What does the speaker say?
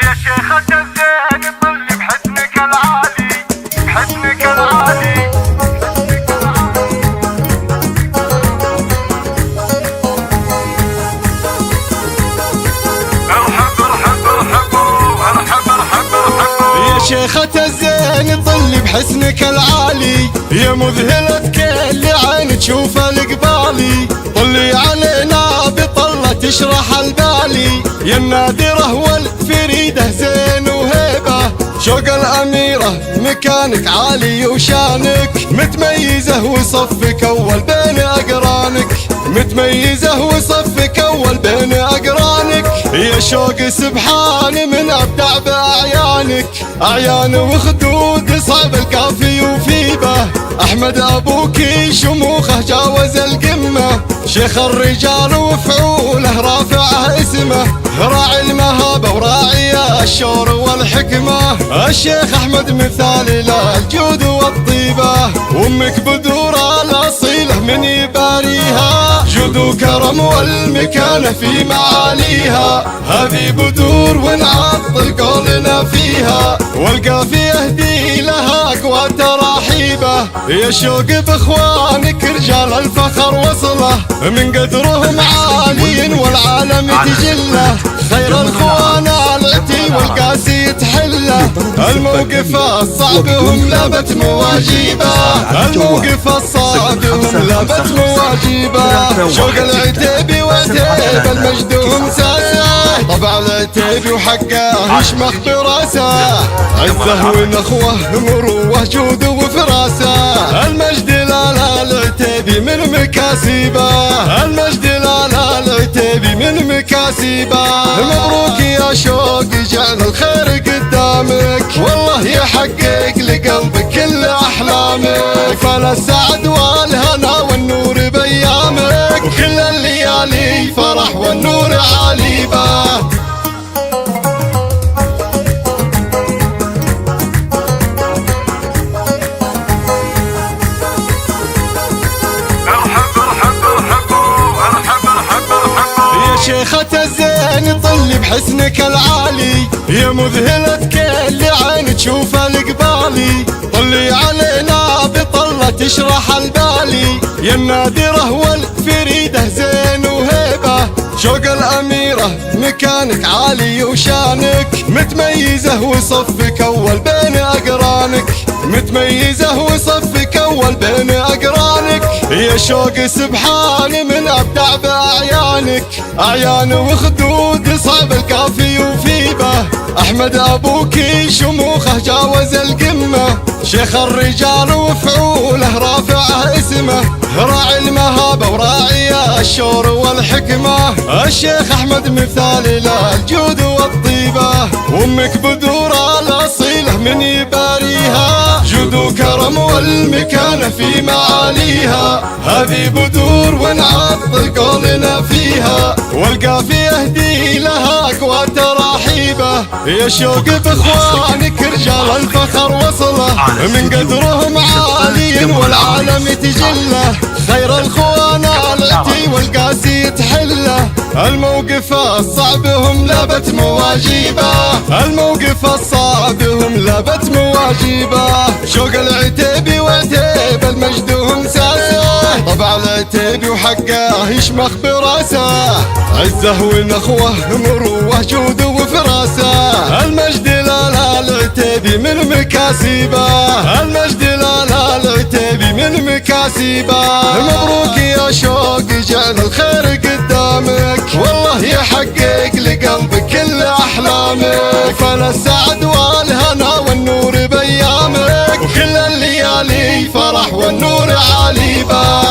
يا شيخة الزين طلي بحسنك العالي، بحسنك العالي. يا شيخة الزين طلي بحسنك العالي، يا مذهلة كل عين تشوفه القبالي. طلي علينا بطلة تشرح البالي، يا النادرة والفريدة زين وهيبة. شوق الأميرة مكانك عالي وشانك، متميزة وصفك أول بين أقرانك، متميزة وصفك أول بين أقرانك. يا شوق سبحان من أبدع بأعيانك، أعيان وخدود صعب الكافي وفيبه. أحمد أبوك شموخه جاوز القمة، شيخ الرجال وفعوله رافعه اسمه. راعي المهابة وراعي الشور والحكمة، الشيخ أحمد مثال للجود والطيبة. وأمك بدورة الأصيلة من يباريها، جود وكرم والمكانة في معاليها. هذه بدور ونعطل قولنا فيها، والقافي يهدي لها أقوى تراحيبه. يا شوق بإخوانك رجال الفخر وصله، من قدرهم عالي والعالم تجله. خير الخوان العتي والقاسي تحله، الموقف الصعب هم لابت مواجيبه، الموقف الصعب هم لابت مواجيبه. شوق العتيبي وعتيب المجد هم ساسه، طبع العتيبي وحقه يشمخ براسه. عزه ونخوه مروه جود وفراسه، المجد لا العتيبي من مكاسبه، المجد لا العتيبي من مكاسبه. مبروك يا شوق جعل الخير قدامك، والله يحقق لقلبك كل احلامك. فلا السعد والهنا والنور بايامك، وكل الليالي فرح والنور عاليبه. شيخة الزين طلي بحسنك العالي، يا مذهلة كل عين تشوفه القبالي. طلي علينا بطلة تشرح البالي، يا النادرة والفريدة زين وهيبة. شوق الأميرة مكانك عالي وشانك، متميزة وصفك أول بين أقرانك، متميزة وصفك أول بين أقرانك. يا شوق سبحان من أبدع بأعيانك، أعيان وخدود صعب الكافي وفيبه. أحمد أبوك شموخه جاوز القمة، شيخ الرجال وفعوله رافعه اسمه. راعي المهابة وراعي الشور والحكمة، الشيخ أحمد مثال للجود والطيبة. وأمك بدورة الأصيلة من يباريها، جود وكرم والمكانة في معاليها. هذه بدور ونعطل قولنا فيها، والقافي يهدي لها أقوى تراحيبه. يا شوق بإخوانك رجال الفخر وصله، من قدرهم عالي والعالم تجله. خير الخوان العتي والقاسي تحله، الموقف الصعب هم لابت مواجيبه، الموقف الصعب هم لابت مواجيبه. شوق العتيبي وعتيب المجد هم ساسه، طبع العتيبي وحقه يشمخ براسه. عزه ونخوه مروه جود وفراسه، المجد لا العتيبي من مكاسبه، المجد لا العتيبي من مكاسبه. مبروك يا شوق جعل الخير قدامك، والله يحقق لقلبك كل احلامك. فلا السعد والهنا والنور بايامك، وكل الليالي فرح والنور عاليبه.